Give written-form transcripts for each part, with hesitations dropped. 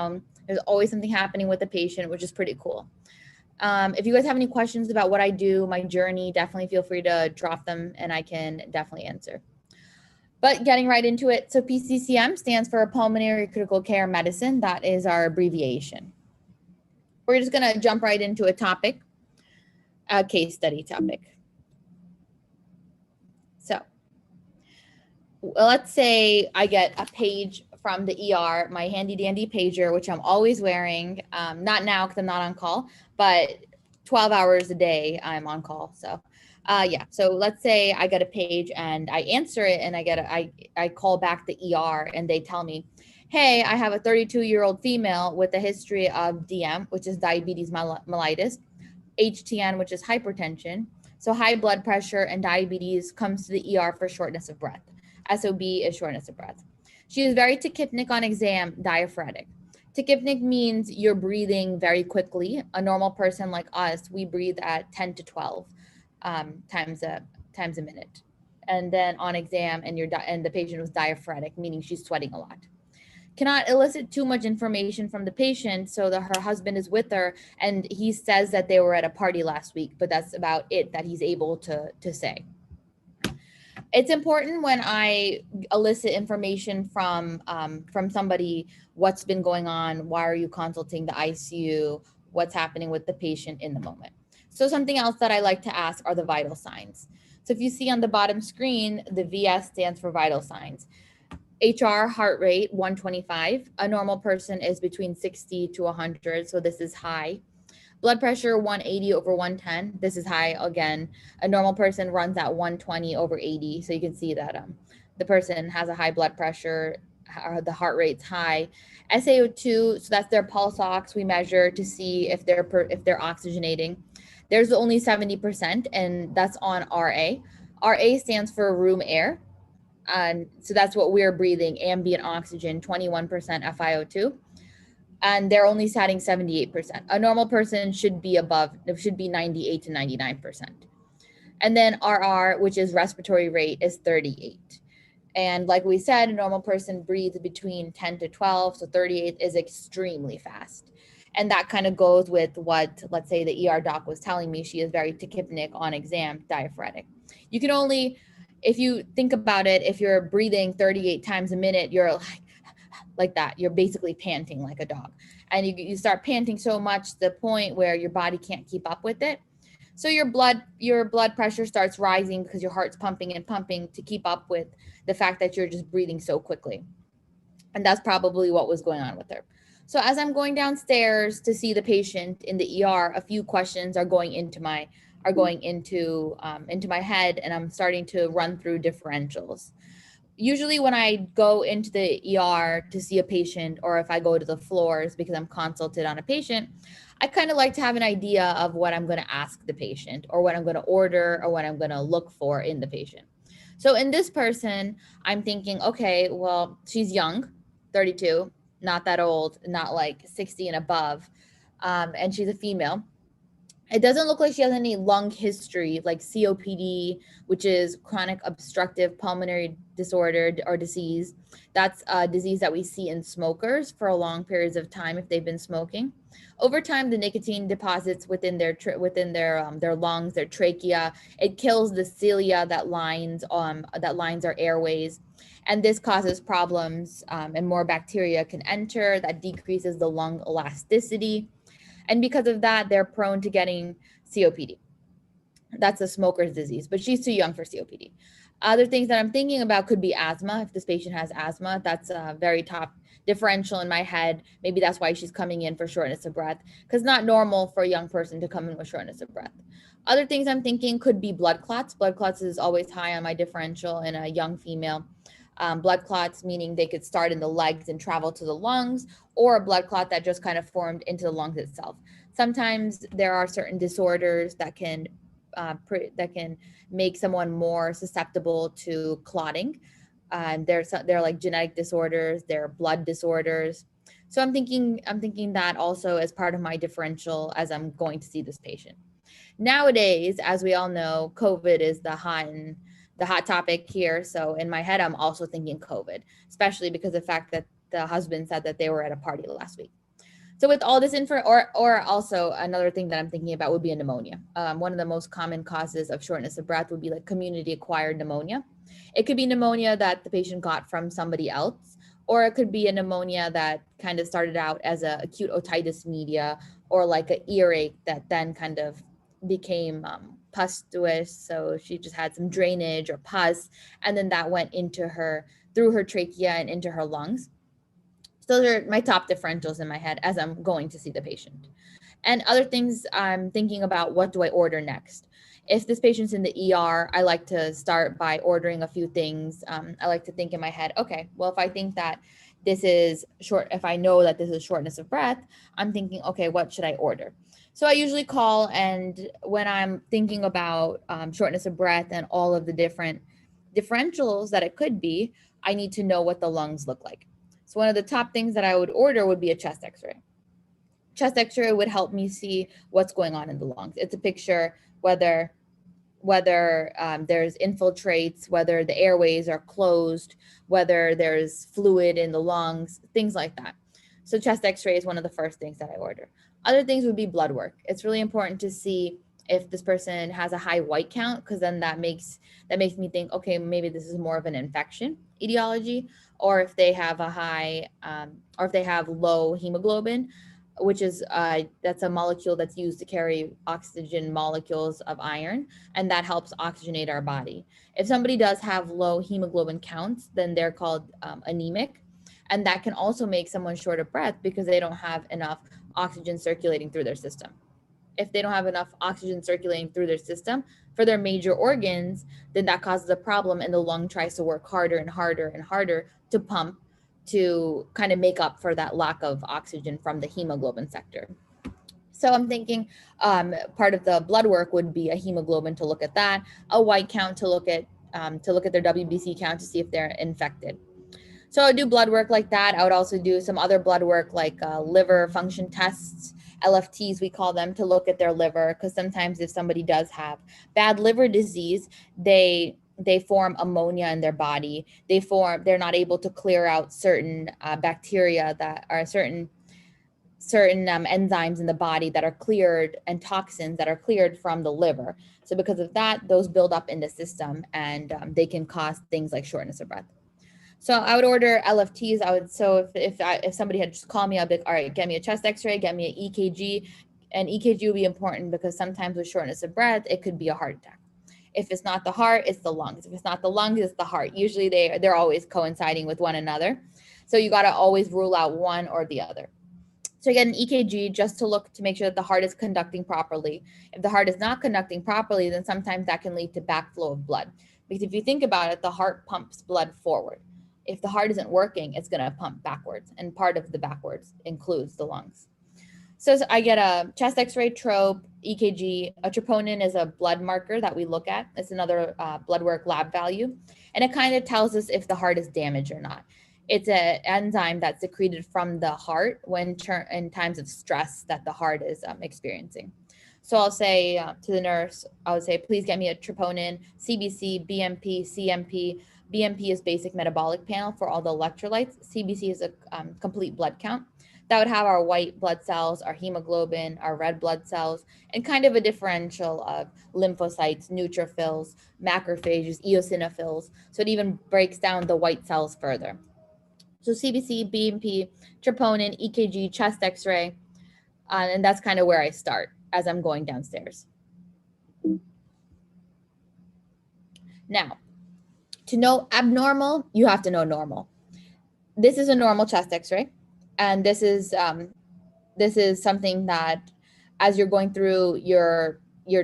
down. There's always something happening with the patient, which is pretty cool. If you guys have any questions about what I do, my journey, definitely feel free to drop them and I can definitely answer. But getting right into it, so PCCM stands for Pulmonary Critical Care Medicine. That is our abbreviation. We're just going to jump right into a topic, a case study topic. So let's say I get a page from the ER, my handy dandy pager, which I'm always wearing, not now because I'm not on call, but 12 hours a day I'm on call. So yeah, so let's say I get a page and I answer it and I call back the ER and they tell me, hey, I have a 32-year-old female with a history of DM, which is diabetes mellitus, HTN, which is hypertension. So high blood pressure and diabetes comes to the ER for shortness of breath. SOB is shortness of breath. She is very tachypnic on exam, diaphoretic. Tachypnic means you're breathing very quickly. A normal person like us, we breathe at 10 to 12 times a minute. And then on exam, and the patient was diaphoretic, meaning she's sweating a lot. Cannot elicit too much information from the patient, so that her husband is with her, and he says that they were at a party last week, but that's about it that he's able to say. It's important when I elicit information from somebody, what's been going on, why are you consulting the ICU, what's happening with the patient in the moment. So something else that I like to ask are the vital signs. So if you see on the bottom screen, the VS stands for vital signs. HR, heart rate, 125. A normal person is between 60 to 100, so this is high. Blood pressure, 180 over 110. This is high again. A normal person runs at 120 over 80. So you can see that the person has a high blood pressure, the heart rate's high. SaO2, so that's their pulse ox we measure to see if they're oxygenating. There's only 70%, and that's on RA. RA stands for room air. And so that's what we're breathing, ambient oxygen, 21% FiO2. And they're only setting 78%. A normal person should be 98 to 99%. And then RR, which is respiratory rate, is 38. And like we said, a normal person breathes between 10 to 12, so 38 is extremely fast. And that kind of goes with what, let's say, the ER doc was telling me. She is very tachypnic on exam, diaphoretic. You can only, if you think about it, if you're breathing 38 times a minute, you're like that. You're basically panting like a dog. And you start panting so much to the point where your body can't keep up with it. So your blood pressure starts rising because your heart's pumping and pumping to keep up with the fact that you're just breathing so quickly. And that's probably what was going on with her. So as I'm going downstairs to see the patient in the ER, a few questions are going into my head, and I'm starting to run through differentials. Usually when I go into the ER to see a patient, or if I go to the floors because I'm consulted on a patient, I kind of like to have an idea of what I'm going to ask the patient, or what I'm going to order, or what I'm going to look for in the patient. So in this person, I'm thinking, okay, well, she's young, 32, not that old, not like 60 and above, and she's a female. It doesn't look like she has any lung history, like COPD, which is chronic obstructive pulmonary disorder or disease. That's a disease that we see in smokers for long periods of time if they've been smoking. Over time, the nicotine deposits within their lungs, their trachea. It kills the cilia that lines our airways, and this causes problems. And more bacteria can enter. That decreases the lung elasticity. And because of that, they're prone to getting COPD. That's a smoker's disease, but she's too young for COPD. Other things that I'm thinking about could be asthma. If this patient has asthma, that's a very top differential in my head. Maybe that's why she's coming in for shortness of breath, because not normal for a young person to come in with shortness of breath. Other things I'm thinking could be blood clots. Blood clots is always high on my differential in a young female. Blood clots, meaning they could start in the legs and travel to the lungs, or a blood clot that just kind of formed into the lungs itself. Sometimes there are certain disorders that can make someone more susceptible to clotting. They're like genetic disorders, they're blood disorders. So I'm thinking that also as part of my differential as I'm going to see this patient. Nowadays, as we all know, COVID is the hot topic here. So in my head, I'm also thinking COVID, especially because of the fact that the husband said that they were at a party last week. So with all this info, or also another thing that I'm thinking about would be a pneumonia. One of the most common causes of shortness of breath would be like community acquired pneumonia. It could be pneumonia that the patient got from somebody else, or it could be a pneumonia that kind of started out as a acute otitis media, or like an earache that then kind of became pustulous. So she just had some drainage or pus, and then that went into her, through her trachea and into her lungs. So those are my top differentials in my head as I'm going to see the patient. And other things I'm thinking about, what do I order next? If this patient's in the ER, I like to start by ordering a few things. I like to think in my head, okay, well, if I think that this is short, if I know that this is shortness of breath, I'm thinking, okay, what should I order? So I usually call, and when I'm thinking about shortness of breath and all of the different differentials that it could be, I need to know what the lungs look like. So one of the top things that I would order would be a chest x-ray. Chest x-ray would help me see what's going on in the lungs. It's a picture whether there's infiltrates, whether the airways are closed, whether there's fluid in the lungs, things like that. So chest x-ray is one of the first things that I order. Other things would be blood work. It's really important to see if this person has a high white count, because then that makes me think, okay, maybe this is more of an infection etiology, or if they have a high, or if they have low hemoglobin, which is that's a molecule that's used to carry oxygen molecules of iron, and that helps oxygenate our body. If somebody does have low hemoglobin counts, then they're called anemic, and that can also make someone short of breath because they don't have enough oxygen circulating through their system. If they don't have enough oxygen circulating through their system for their major organs, then that causes a problem, and the lung tries to work harder and harder and harder to pump to kind of make up for that lack of oxygen from the hemoglobin sector. So I'm thinking part of the blood work would be a hemoglobin to look at that, a white count to look at their WBC count to see if they're infected. So I would do blood work like that. I would also do some other blood work like liver function tests, LFTs we call them, to look at their liver, because sometimes if somebody does have bad liver disease, they form ammonia in their body. They're not able to clear out certain bacteria that are certain enzymes in the body that are cleared, and toxins that are cleared from the liver. So because of that, those build up in the system, and they can cause things like shortness of breath. So I would order LFTs. If somebody had just called me, I'd be like, all right, get me a chest x-ray, get me an EKG. And EKG would be important because sometimes with shortness of breath, it could be a heart attack. If it's not the heart, it's the lungs. If it's not the lungs, it's the heart. Usually they're always coinciding with one another. So you got to always rule out one or the other. So you get an EKG just to make sure that the heart is conducting properly. If the heart is not conducting properly, then sometimes that can lead to backflow of blood. Because if you think about it, the heart pumps blood forward. If the heart isn't working, it's going to pump backwards, and part of the backwards includes the lungs. So I get a chest x-ray, trope, EKG. A troponin is a blood marker that we look at. It's another blood work lab value, and it kind of tells us if the heart is damaged or not. It's an enzyme that's secreted from the heart in times of stress that the heart is experiencing. So I'll say to the nurse, I would say, please get me a troponin, CBC, BMP, CMP. BMP is basic metabolic panel for all the electrolytes. CBC is a complete blood count. That would have our white blood cells, our hemoglobin, our red blood cells, and kind of a differential of lymphocytes, neutrophils, macrophages, eosinophils. So it even breaks down the white cells further. So CBC, BMP, troponin, EKG, chest x-ray, and that's kind of where I start as I'm going downstairs. Now, to know abnormal, you have to know normal. This is a normal chest x-ray, and this is something that as you're going through your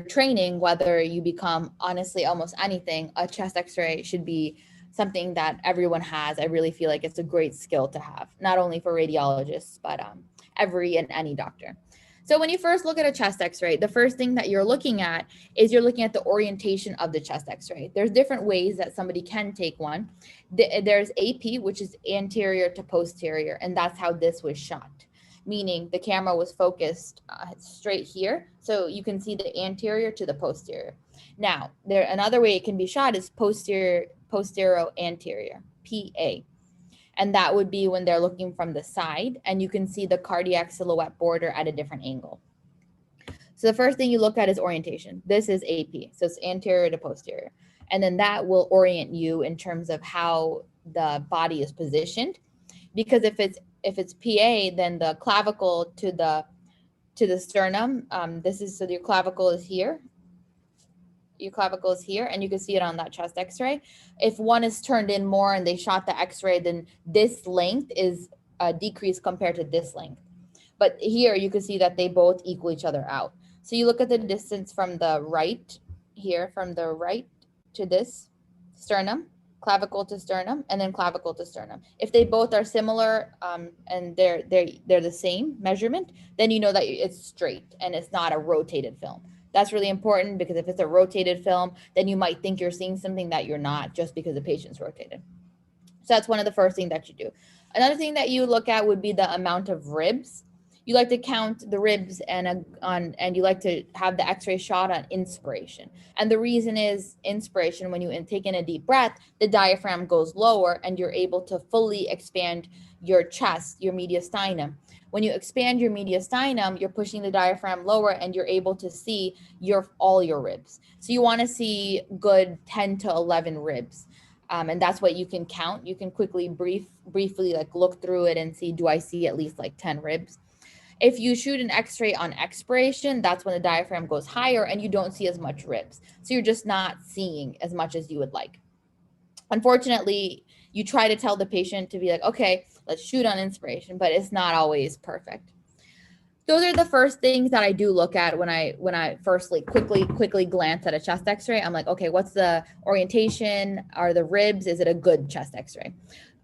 training, whether you become honestly almost anything, a chest x-ray should be something that everyone has. I really feel like it's a great skill to have, not only for radiologists, but every and any doctor. So when you first look at a chest x-ray, the first thing that you're looking at is you're looking at the orientation of the chest x-ray. There's different ways that somebody can take one. There's AP, which is anterior to posterior, and that's how this was shot, meaning the camera was focused straight here, so you can see the anterior to the posterior. Now, another way it can be shot is posterior anterior, PA. And that would be when they're looking from the side, and you can see the cardiac silhouette border at a different angle. So the first thing you look at is orientation. This is AP, so it's anterior to posterior. And then that will orient you in terms of how the body is positioned. Because if it's PA, then the clavicle to the sternum, so your clavicle is here. Your clavicle is here, and you can see it on that chest x-ray. If one is turned in more and they shot the x-ray, then this length is decreased compared to this length. But here you can see that they both equal each other out. So you look at the distance from the right here, from the right to this sternum, clavicle to sternum, and then clavicle to sternum. If they both are similar and they're the same measurement, then you know that it's straight and it's not a rotated film. That's really important, because if it's a rotated film, then you might think you're seeing something that you're not, just because the patient's rotated. So that's one of the first things that you do. Another thing that you look at would be the amount of ribs. You like to count the ribs and you like to have the x-ray shot on inspiration. And the reason is inspiration, when you take in a deep breath, the diaphragm goes lower and you're able to fully expand your chest, your mediastinum. When you expand your mediastinum, you're pushing the diaphragm lower and you're able to see all your ribs. So you want to see good 10 to 11 ribs. And that's what you can count. You can quickly briefly like look through it and see, do I see at least like 10 ribs? If you shoot an x-ray on expiration, that's when the diaphragm goes higher and you don't see as much ribs. So you're just not seeing as much as you would like. Unfortunately, you try to tell the patient to be like, okay, let's shoot on inspiration, but it's not always perfect. Those are the first things that I do look at when I firstly quickly glance at a chest x-ray. I'm like, okay, what's the orientation? Are the ribs? Is it a good chest x-ray?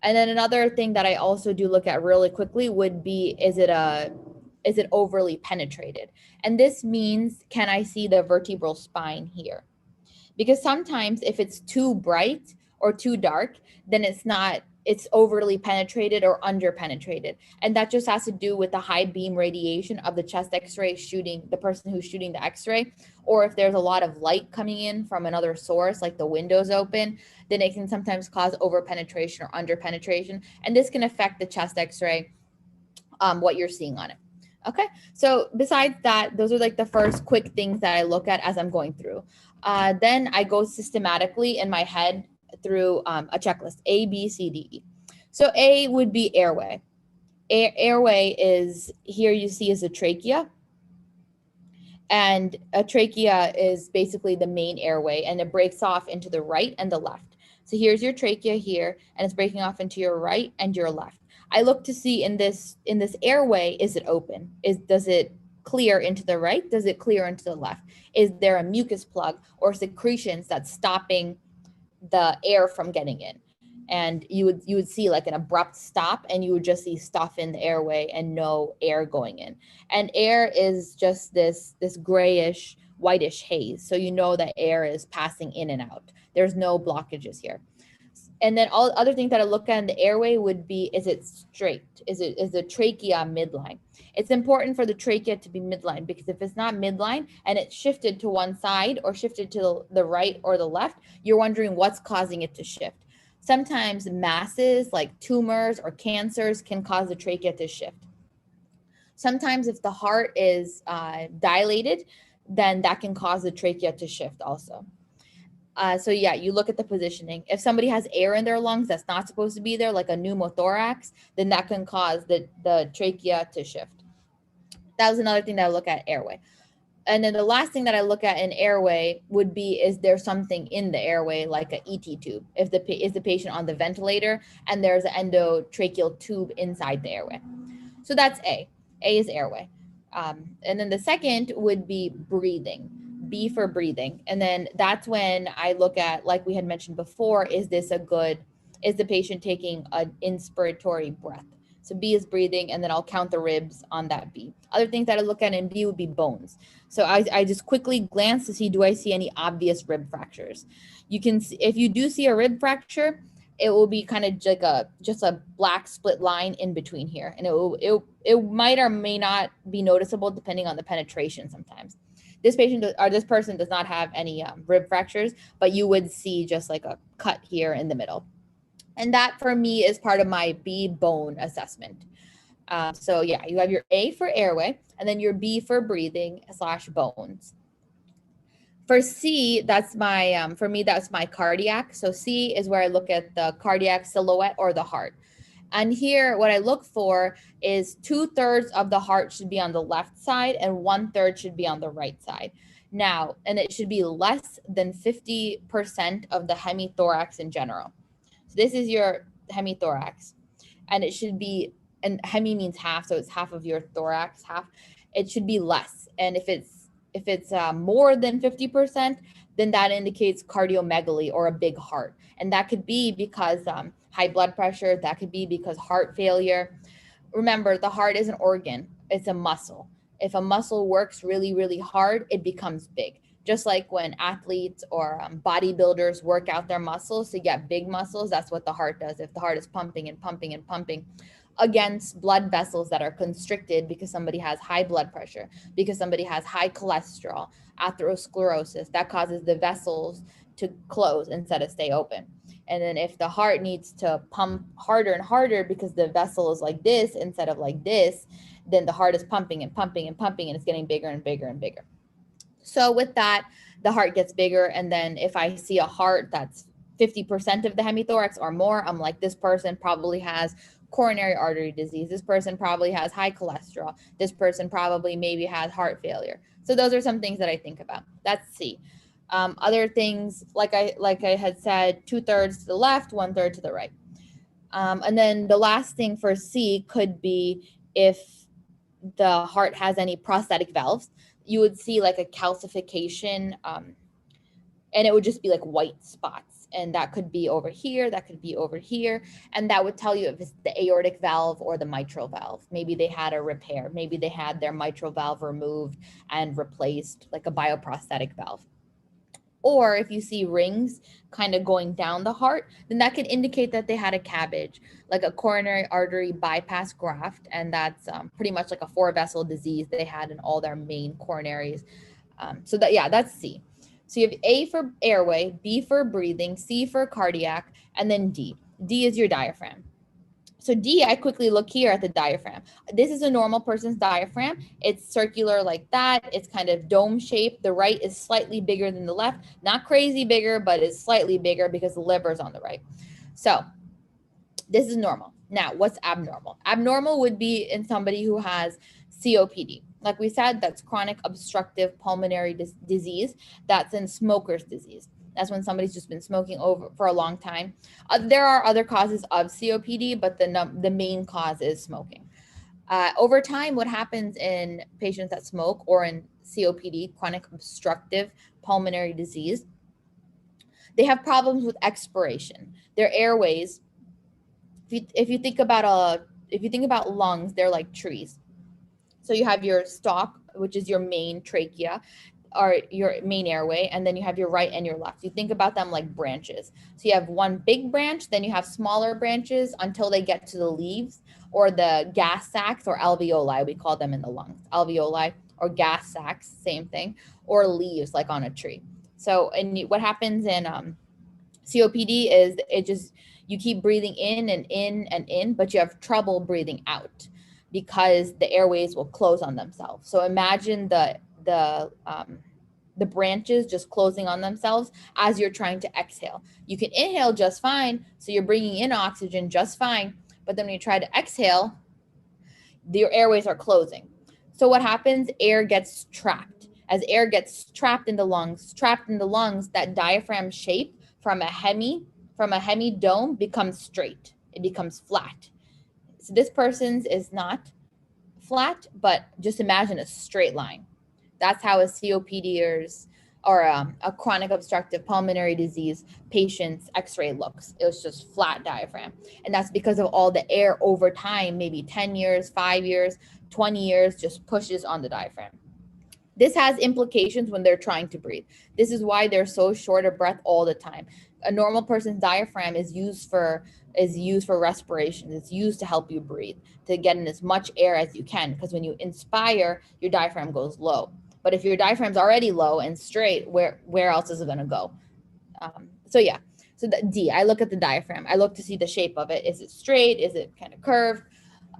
And then another thing that I also do look at really quickly would be, is it overly penetrated? And this means, can I see the vertebral spine here? Because sometimes if it's too bright or too dark, then it's overly penetrated or under penetrated. And that just has to do with the high beam radiation of the chest x-ray the person who's shooting the x-ray, or if there's a lot of light coming in from another source, like the windows open, then it can sometimes cause over penetration or under penetration. And this can affect the chest x-ray, what you're seeing on it. Okay, so besides that, those are like the first quick things that I look at as I'm going through. Then I go systematically in my head through a checklist, A, B, C, D, E. So A would be airway. Airway is, here you see is a trachea. And a trachea is basically the main airway, and it breaks off into the right and the left. So here's your trachea here, and it's breaking off into your right and your left. I look to see in this airway, is it open? Does it clear into the right? Does it clear into the left? Is there a mucus plug or secretions that's stopping the air from getting in? And you would see like an abrupt stop, and you would just see stuff in the airway and no air going in. And air is just this grayish, whitish haze. So you know that air is passing in and out. There's no blockages here. And then all other things that I look at in the airway would be, is it straight? Is the trachea midline? It's important for the trachea to be midline, because if it's not midline and it's shifted to one side or shifted to the right or the left, you're wondering what's causing it to shift. Sometimes masses like tumors or cancers can cause the trachea to shift. Sometimes if the heart is dilated, then that can cause the trachea to shift also. So yeah, you look at the positioning. If somebody has air in their lungs that's not supposed to be there, like a pneumothorax, then that can cause the trachea to shift. That was another thing that I look at, airway. And then the last thing that I look at in airway would be, is there something in the airway, like an ET tube? Is the patient on the ventilator and there's an endotracheal tube inside the airway? So that's A. A is airway. And then the second would be breathing. B for breathing. And then that's when I look at, like we had mentioned before, is the patient taking an inspiratory breath? So B is breathing, and then I'll count the ribs on that B. Other things that I look at in B would be bones. So I just quickly glance to see, do I see any obvious rib fractures? You can see, if you do see a rib fracture, it will be kind of like just a black split line in between here. And it might or may not be noticeable depending on the penetration sometimes. This person does not have any rib fractures, but you would see just like a cut here in the middle. And that for me is part of my B bone assessment. So yeah, you have your A for airway, and then your B for breathing / bones. For C, that's my, for me, that's my cardiac. So C is where I look at the cardiac silhouette or the heart. And here, what I look for is 2/3 of the heart should be on the left side and 1/3 should be on the right side. Now, and it should be less than 50% of the hemithorax in general. So this is your hemithorax, and it should be, and hemi means half, so it's half of your thorax, half. It should be less, and if it's more than 50%, then that indicates cardiomegaly or a big heart, and that could be because high blood pressure. That could be because heart failure. Remember, the heart is an organ; it's a muscle. If a muscle works really, really hard, it becomes big. Just like when athletes or bodybuilders work out their muscles to get big muscles, that's what the heart does. If the heart is pumping and pumping and pumping against blood vessels that are constricted because somebody has high blood pressure, because somebody has high cholesterol, atherosclerosis, that causes the vessels to close instead of stay open. And then if the heart needs to pump harder and harder because the vessel is like this instead of like this, then the heart is pumping and pumping and pumping, and it's getting bigger and bigger and bigger. So with that, the heart gets bigger. And then if I see a heart that's 50% of the hemithorax or more, I'm like, this person probably has coronary artery disease. This person probably has high cholesterol. This person probably maybe has heart failure. So those are some things that I think about. That's C. Other things, like I had said, 2/3 to the left, 1/3 to the right. And then the last thing for C could be if the heart has any prosthetic valves. You would see like a calcification, and it would just be like white spots, and that could be over here, that could be over here, and that would tell you if it's the aortic valve or the mitral valve. Maybe they had a repair, maybe they had their mitral valve removed and replaced, like a bioprosthetic valve. Or if you see rings kind of going down the heart, then that can indicate that they had a CABG, like a coronary artery bypass graft. And that's pretty much like a 4-vessel disease they had in all their main coronaries. So that, yeah, that's C. So you have A for airway, B for breathing, C for cardiac, and then D. D is your diaphragm. So D, I quickly look here at the diaphragm. This is a normal person's diaphragm. It's circular like that. It's kind of dome shaped. The right is slightly bigger than the left. Not crazy bigger, but it's slightly bigger because the liver is on the right. So this is normal. Now, what's abnormal? Abnormal would be in somebody who has COPD. Like we said, that's chronic obstructive pulmonary disease. That's in smoker's disease. That's when somebody's just been smoking over for a long time. There are other causes of COPD, but the main cause is smoking. Over time, what happens in patients that smoke or in COPD, chronic obstructive pulmonary disease, they have problems with expiration. Their airways, if you think about lungs, they're like trees. So you have your stalk, which is your main trachea, or your main airway, and then you have your right and your left. You think about them like branches. So you have one big branch, then you have smaller branches until they get to the leaves or the gas sacs or alveoli. We call them in the lungs, alveoli or gas sacs, same thing, or leaves like on a tree. So, and what happens in COPD is you keep breathing in and in and in, but you have trouble breathing out because the airways will close on themselves. So imagine the branches just closing on themselves as you're trying to exhale. You can inhale just fine, so you're bringing in oxygen just fine, but then when you try to exhale, your airways are closing. So what happens? Air gets trapped. As air gets trapped in the lungs, that diaphragm shape from a hemi dome becomes straight. It becomes flat. So this person's is not flat, but just imagine a straight line. That's how a COPDers or a chronic obstructive pulmonary disease patient's x-ray looks. It was just flat diaphragm. And that's because of all the air over time, maybe 10 years, 5 years, 20 years, just pushes on the diaphragm. This has implications when they're trying to breathe. This is why they're so short of breath all the time. A normal person's diaphragm is used for respiration. It's used to help you breathe, to get in as much air as you can, because when you inspire, your diaphragm goes low. But if your diaphragm's already low and straight, where else is it going to go? So yeah. So the D, I look at the diaphragm. I look to see the shape of it. Is it straight? Is it kind of curved?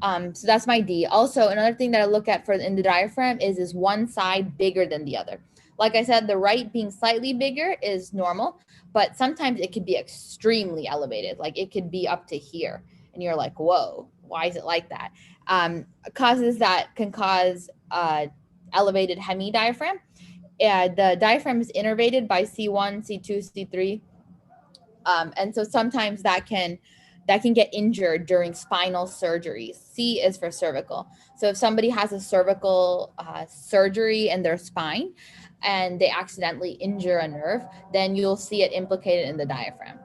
So that's my D. Also, another thing that I look at for in the diaphragm is one side bigger than the other? Like I said, the right being slightly bigger is normal, but sometimes it could be extremely elevated. Like it could be up to here. And you're like, whoa, why is it like that? Causes that can cause elevated hemidiaphragm. The diaphragm is innervated by C1, C2, C3. And so sometimes that can get injured during spinal surgeries. C is for cervical. So if somebody has a cervical surgery in their spine and they accidentally injure a nerve, then you'll see it implicated in the diaphragm.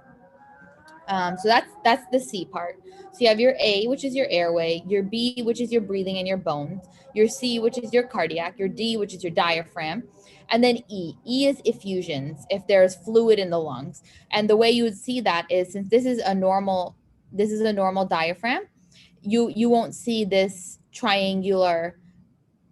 So that's the C part. So you have your A, which is your airway, your B, which is your breathing and your bones, your C, which is your cardiac, your D, which is your diaphragm, and then E. E is effusions, if there's fluid in the lungs. And the way you would see that is, since this is a normal diaphragm, you won't see this triangular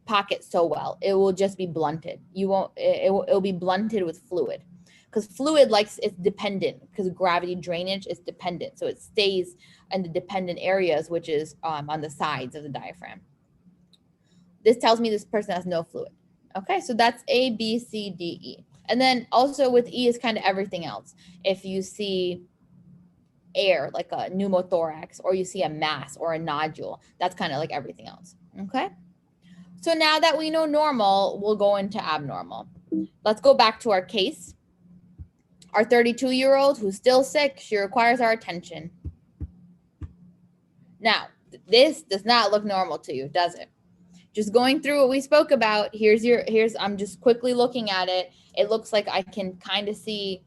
pocket so well. It will just be blunted. It'll be blunted with fluid. Because fluid it's dependent, because gravity drainage is dependent. So it stays in the dependent areas, which is on the sides of the diaphragm. This tells me this person has no fluid. Okay, so that's A, B, C, D, E. And then also with E is kind of everything else. If you see air, like a pneumothorax, or you see a mass or a nodule, that's kind of like everything else. Okay, so now that we know normal, we'll go into abnormal. Let's go back to our case. Our 32-year-old who's still sick, she requires our attention. Now, this does not look normal to you, does it? Just going through what we spoke about, I'm just quickly looking at it. It looks like I can kind of see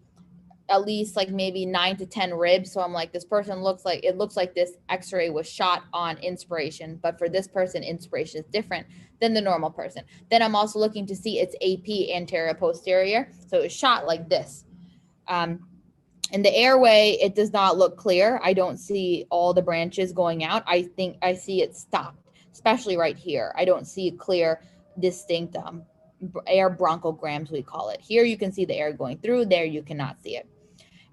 at least like maybe 9 to 10 ribs. So I'm like, this person looks like this x-ray was shot on inspiration, but for this person, inspiration is different than the normal person. Then I'm also looking to see its AP, anterior posterior. So it's shot like this. In the airway, it does not look clear. I don't see all the branches going out. I think I see it stopped, especially right here. I don't see clear, distinct air bronchograms, we call it. Here you can see the air going through, there you cannot see it.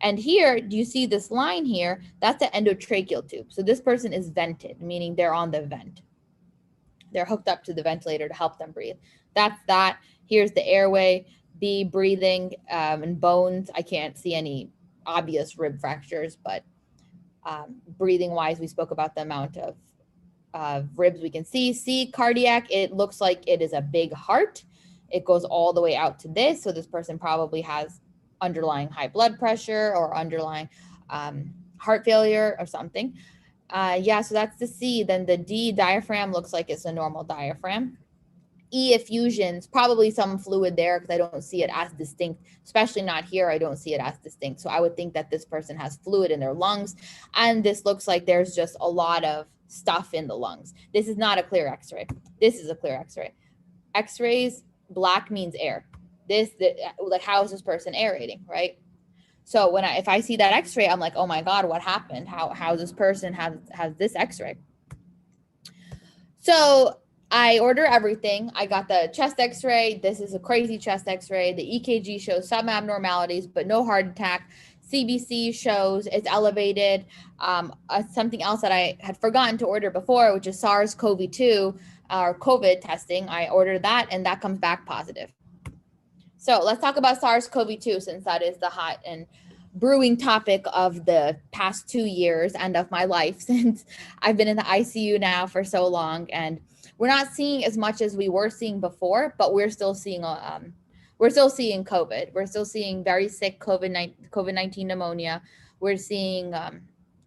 And here, do you see this line here? That's the endotracheal tube. So this person is vented, meaning they're on the vent. They're hooked up to the ventilator to help them breathe. That's that. Here's the airway. B, breathing and bones. I can't see any obvious rib fractures, but breathing wise, we spoke about the amount of ribs we can see. C, cardiac. It looks like it is a big heart. It goes all the way out to this. So this person probably has underlying high blood pressure or underlying heart failure or something. Yeah, so that's the C. Then the D, diaphragm, looks like it's a normal diaphragm. E, effusions, probably some fluid there because I don't see it as distinct, especially not here. I don't see it as distinct. So I would think that this person has fluid in their lungs. And this looks like there's just a lot of stuff in the lungs. This is not a clear x-ray. This is a clear x-ray. X-rays, black means air. Like, how is this person aerating, right? So if I see that x-ray, I'm like, oh my God, what happened? How this person has this x-ray? So I order everything. I got the chest x-ray. This is a crazy chest x-ray. The EKG shows some abnormalities, but no heart attack. CBC shows it's elevated. Something else that I had forgotten to order before, which is SARS-CoV-2 or COVID testing. I ordered that and that comes back positive. So let's talk about SARS-CoV-2, since that is the hot and brewing topic of the past 2 years and of my life, since I've been in the ICU now for so long. And we're not seeing as much as we were seeing before, but we're still seeing COVID. We're still seeing very sick COVID-19 pneumonia. We're seeing a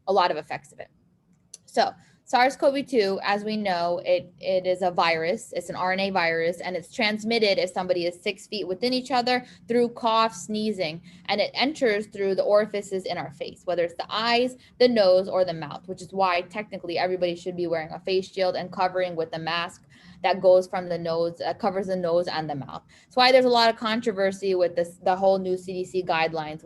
lot of effects of it. So SARS-CoV-2, as we know, it is a virus. It's an RNA virus, and it's transmitted if somebody is 6 feet within each other through cough, sneezing, and it enters through the orifices in our face, whether it's the eyes, the nose, or the mouth, which is why technically everybody should be wearing a face shield and covering with a mask that goes from the nose, covers the nose and the mouth. That's why there's a lot of controversy with the whole new CDC guidelines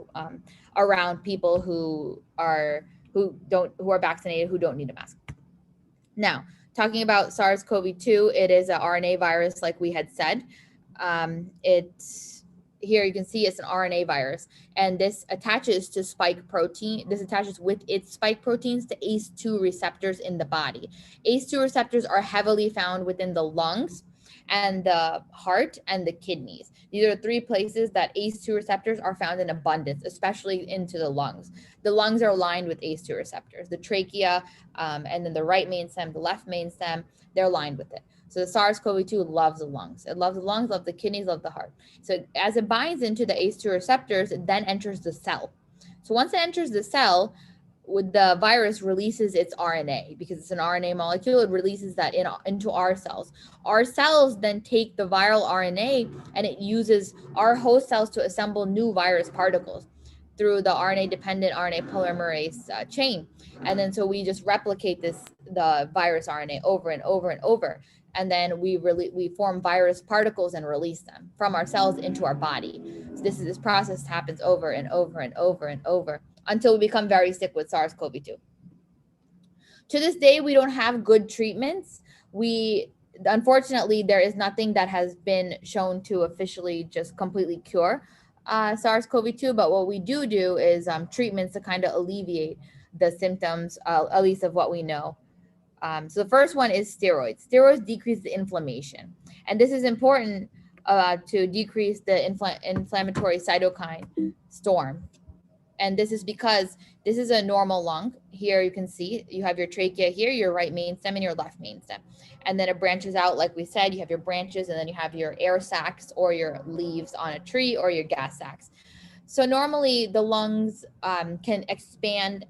around people who are vaccinated who don't need a mask. Now, talking about SARS-CoV-2, it is an RNA virus, like we had said. It here you can see it's an RNA virus, and this attaches to spike protein. This attaches with its spike proteins to ACE2 receptors in the body. ACE2 receptors are heavily found within the lungs and the heart and the kidneys. These are three places that ACE2 receptors are found in abundance, especially into the lungs. The lungs are lined with ACE2 receptors. The trachea, and then the right main stem, the left main stem, they're lined with it. So the SARS-CoV-2 loves the lungs. It loves the lungs, loves the kidneys, loves the heart. So as it binds into the ACE2 receptors, it then enters the cell. So once it enters the cell, with the virus releases its RNA, because it's an RNA molecule, it releases that into our cells. Our cells then take the viral RNA and it uses our host cells to assemble new virus particles through the RNA-dependent RNA polymerase chain. And then so we just replicate the virus RNA over and over and over. And then we form virus particles and release them from our cells into our body. So this process happens over and over and over and over until we become very sick with SARS-CoV-2. To this day, we don't have good treatments. Unfortunately, there is nothing that has been shown to officially just completely cure SARS-CoV-2, but what we do is treatments to kind of alleviate the symptoms, at least of what we know. So the first one is steroids. Steroids decrease the inflammation. And this is important to decrease the inflammatory cytokine storm. And this is because this is a normal lung. Here you can see you have your trachea here, your right main stem and your left main stem. And then it branches out, like we said, you have your branches, and then you have your air sacs or your leaves on a tree or your gas sacs. So normally the lungs can expand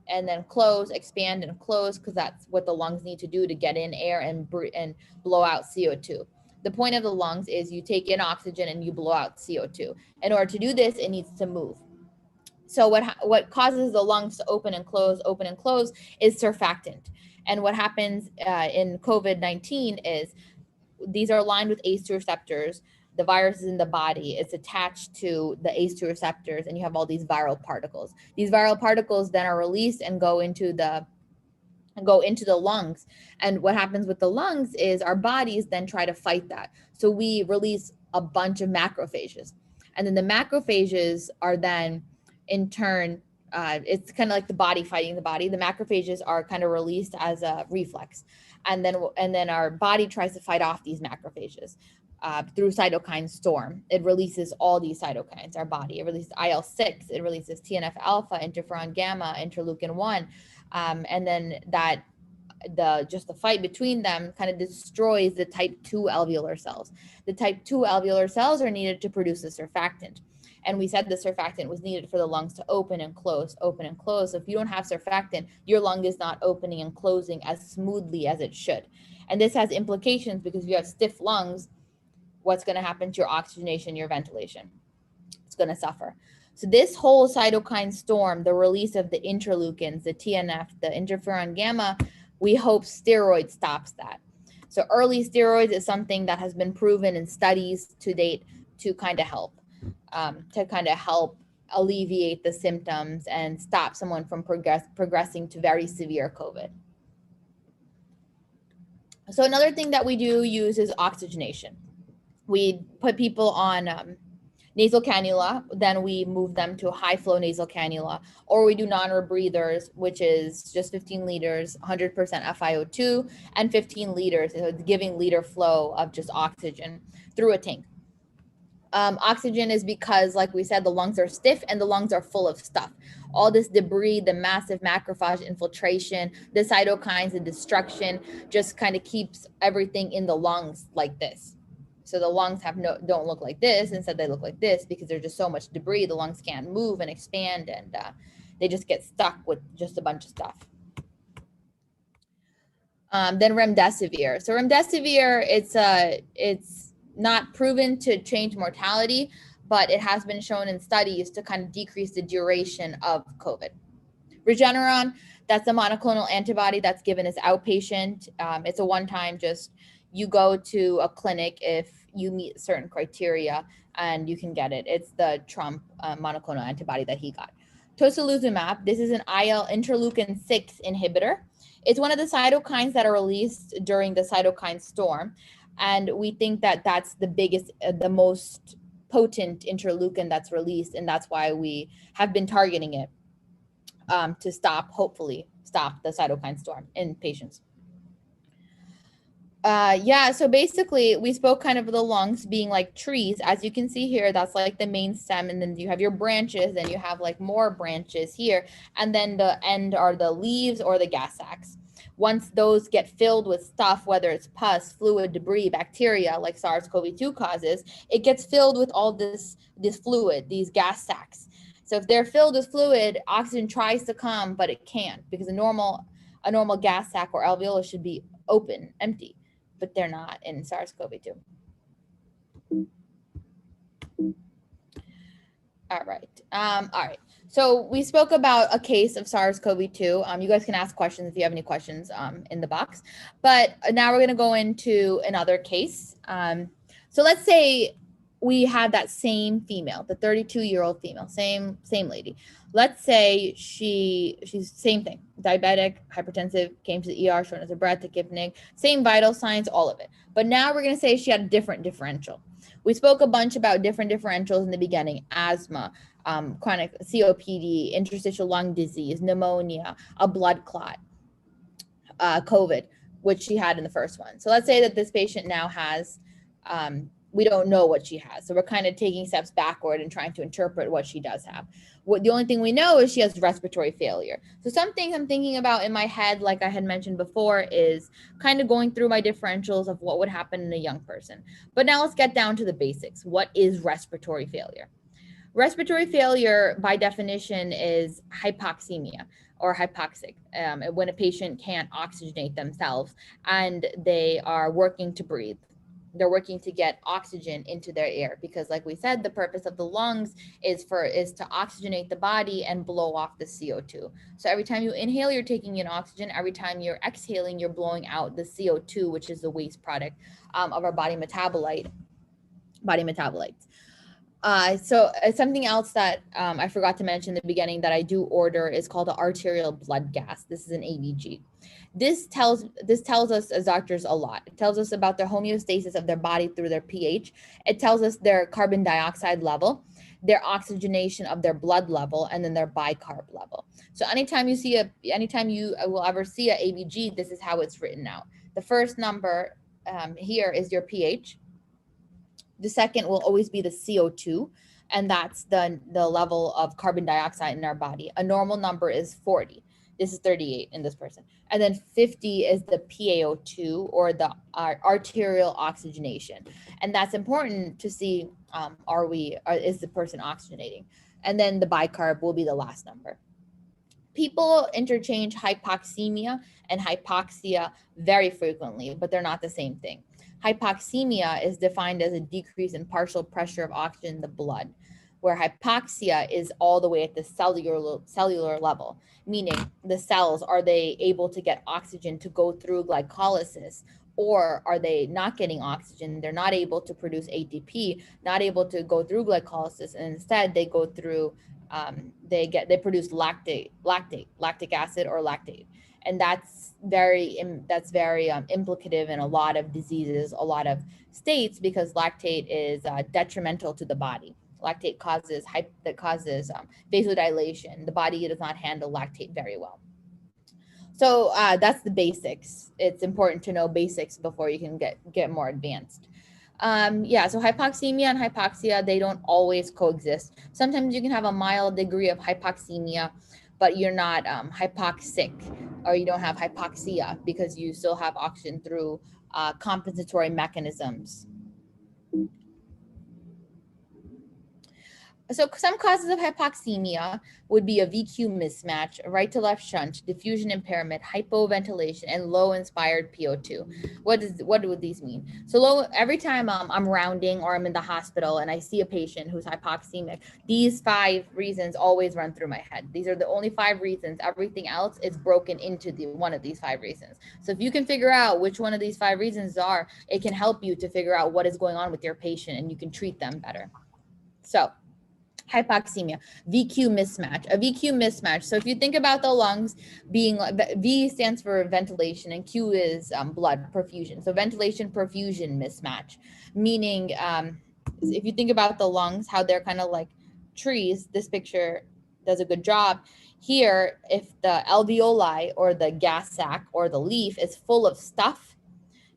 and then close, expand and close, because that's what the lungs need to do to get in air and blow out CO2. The point of the lungs is you take in oxygen and you blow out CO2. In order to do this, it needs to move. So what causes the lungs to open and close is surfactant. And what happens in COVID-19 is these are lined with ACE2 receptors. The virus is in the body. It's attached to the ACE2 receptors, and you have all these viral particles. These viral particles then are released and go into the lungs. And what happens with the lungs is our bodies then try to fight that. So we release a bunch of macrophages. And then the macrophages are then in turn, it's kind of like the body fighting the body. The macrophages are kind of released as a reflex. And then our body tries to fight off these macrophages through cytokine storm. It releases all these cytokines, our body. It releases IL-6, it releases TNF alpha, interferon gamma, interleukin 1. And then the fight between them kind of destroys the type 2 alveolar cells. The type 2 alveolar cells are needed to produce the surfactant. And we said the surfactant was needed for the lungs to open and close, open and close. So if you don't have surfactant, your lung is not opening and closing as smoothly as it should. And this has implications because if you have stiff lungs, what's going to happen to your oxygenation, your ventilation? It's going to suffer. So this whole cytokine storm, the release of the interleukins, the TNF, the interferon gamma, we hope steroid stops that. So early steroids is something that has been proven in studies to date to kind of help alleviate the symptoms and stop someone from progressing to very severe COVID. So another thing that we do use is oxygenation. We put people on nasal cannula, then we move them to a high flow nasal cannula, or we do non-rebreathers, which is just 15 liters, 100% FiO2, and 15 liters, so it's giving liter flow of just oxygen through a tank. Oxygen is because, like we said, the lungs are stiff and the lungs are full of stuff. All this debris, the massive macrophage infiltration, the cytokines, the destruction just kind of keeps everything in the lungs like this. So the lungs don't look like this. Instead, they look like this because there's just so much debris. The lungs can't move and expand, and they just get stuck with just a bunch of stuff. Then remdesivir. So remdesivir, it's not proven to change mortality, but it has been shown in studies to kind of decrease the duration of COVID. Regeneron, that's a monoclonal antibody that's given as outpatient. It's a one-time, just you go to a clinic if you meet certain criteria and you can get it. It's the Trump monoclonal antibody that he got. Tocilizumab, this is an interleukin 6 inhibitor. It's one of the cytokines that are released during the cytokine storm. And we think that that's the biggest, the most potent interleukin that's released, and that's why we have been targeting it to hopefully stop the cytokine storm in patients. Yeah, so basically we spoke kind of the lungs being like trees. As you can see here, that's like the main stem, and then you have your branches, and you have like more branches here, and then the end are the leaves or the gas sacs. Once those get filled with stuff, whether it's pus, fluid, debris, bacteria like SARS-CoV-2 causes, it gets filled with all this fluid, these gas sacs. So if they're filled with fluid, oxygen tries to come, but it can't, because a normal gas sac or alveolus should be open, empty, but they're not in SARS-CoV-2. All right. So we spoke about a case of SARS-CoV-2. You guys can ask questions if you have any questions in the box. But now we're going to go into another case. So let's say we had that same female, the 32-year-old female, same lady. Let's say she's same thing, diabetic, hypertensive, came to the ER, shortness of breath, tachypneic, same vital signs, all of it. But now we're going to say she had a different differential. We spoke a bunch about different differentials in the beginning: asthma, chronic COPD, interstitial lung disease, pneumonia, a blood clot, COVID, which she had in the first one. So let's say that this patient now has, we don't know what she has. So we're kind of taking steps backward and trying to interpret what she does have. The only thing we know is she has respiratory failure. So some things I'm thinking about in my head, like I had mentioned before, is kind of going through my differentials of what would happen in a young person. But now let's get down to the basics. What is respiratory failure? Respiratory failure, by definition, is hypoxemia or hypoxic, when a patient can't oxygenate themselves and they are working to breathe. They're working to get oxygen into their air, because like we said, the purpose of the lungs is to oxygenate the body and blow off the CO2. So every time you inhale, you're taking in oxygen. Every time you're exhaling, you're blowing out the CO2, which is the waste product of our body metabolites. So something else that I forgot to mention in the beginning that I do order is called the arterial blood gas. This is an ABG. This tells us as doctors a lot. It tells us about the homeostasis of their body through their pH. It tells us their carbon dioxide level, their oxygenation of their blood level, and then their bicarb level. So anytime you will ever see a ABG, this is how it's written out. The first number here is your pH. The second will always be the CO2, and that's the level of carbon dioxide in our body. A normal number is 40. This is 38 in this person. And then 50 is the PaO2, or the arterial oxygenation. And that's important to see, is the person oxygenating? And then the bicarb will be the last number. People interchange hypoxemia and hypoxia very frequently, but they're not the same thing. Hypoxemia is defined as a decrease in partial pressure of oxygen in the blood, where hypoxia is all the way at the cellular level, meaning the cells, are they able to get oxygen to go through glycolysis, or are they not getting oxygen? They're not able to produce ATP, not able to go through glycolysis, and instead they go through, they produce lactic acid or lactate. And that's very implicative in a lot of diseases, a lot of states, because lactate is detrimental to the body. Lactate causes vasodilation. The body does not handle lactate very well. So that's the basics. It's important to know basics before you can get more advanced. So hypoxemia and hypoxia, they don't always coexist. Sometimes you can have a mild degree of hypoxemia, but you're not hypoxic, or you don't have hypoxia, because you still have oxygen through compensatory mechanisms. So some causes of hypoxemia would be a VQ mismatch, a right to left shunt, diffusion impairment, hypoventilation, and low inspired PO2. What would these mean? So every time I'm rounding or I'm in the hospital and I see a patient who's hypoxemic, these 5 reasons always run through my head. These are the only 5 reasons. Everything else is broken into one of these 5 reasons. So if you can figure out which one of these 5 reasons are, it can help you to figure out what is going on with your patient, and you can treat them better. So hypoxemia, VQ mismatch, a VQ mismatch. So if you think about the lungs being, V stands for ventilation and Q is blood perfusion. So ventilation perfusion mismatch, meaning if you think about the lungs, how they're kind of like trees, this picture does a good job. Here, if the alveoli or the gas sac or the leaf is full of stuff,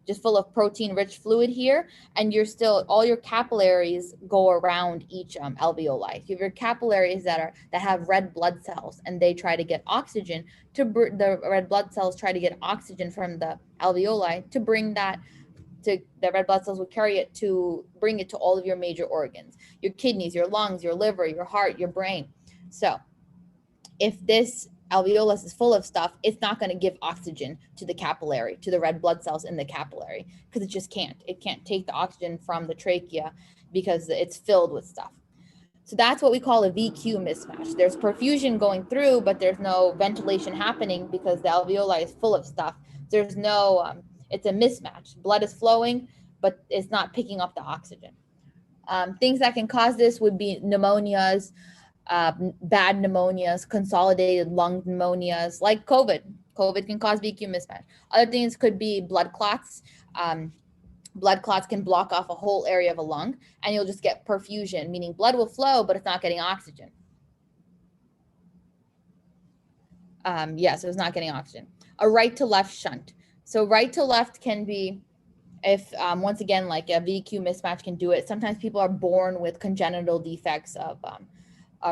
just full of protein rich fluid here, and you're still, all your capillaries go around each alveoli. If you have your capillaries that have red blood cells and they try to get oxygen the red blood cells try to get oxygen from the alveoli to bring that to the red blood cells will carry it to bring it to all of your major organs, your kidneys, your lungs, your liver, your heart, your brain. So if this alveolus is full of stuff, it's not going to give oxygen to the capillary, to the red blood cells in the capillary, because it just can't. It can't take the oxygen from the trachea because it's filled with stuff. So that's what we call a VQ mismatch. There's perfusion going through, but there's no ventilation happening because the alveoli is full of stuff. There's no, it's a mismatch. Blood is flowing, but it's not picking up the oxygen. Things that can cause this would be pneumonias, bad pneumonias, consolidated lung pneumonias, like COVID. COVID can cause VQ mismatch. Other things could be blood clots. Blood clots can block off a whole area of a lung, and you'll just get perfusion, meaning blood will flow, but it's not getting oxygen. So it's not getting oxygen. A right to left shunt. So right to left can be, if once again, like a VQ mismatch can do it. Sometimes people are born with congenital defects of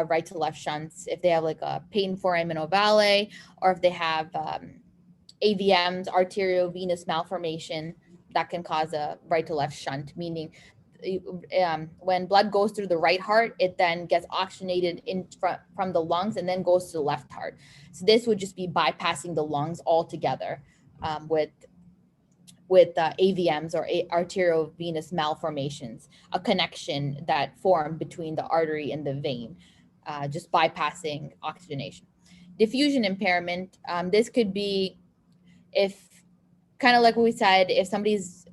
right to left shunts, if they have like a patent foramen ovale, or if they have AVMs, arteriovenous malformation, that can cause a right to left shunt, meaning when blood goes through the right heart, it then gets oxygenated in from the lungs and then goes to the left heart. So this would just be bypassing the lungs altogether with AVMs or arteriovenous malformations, a connection that formed between the artery and the vein, just bypassing oxygenation. Diffusion impairment, this could be, if kind of like what we said, if somebody's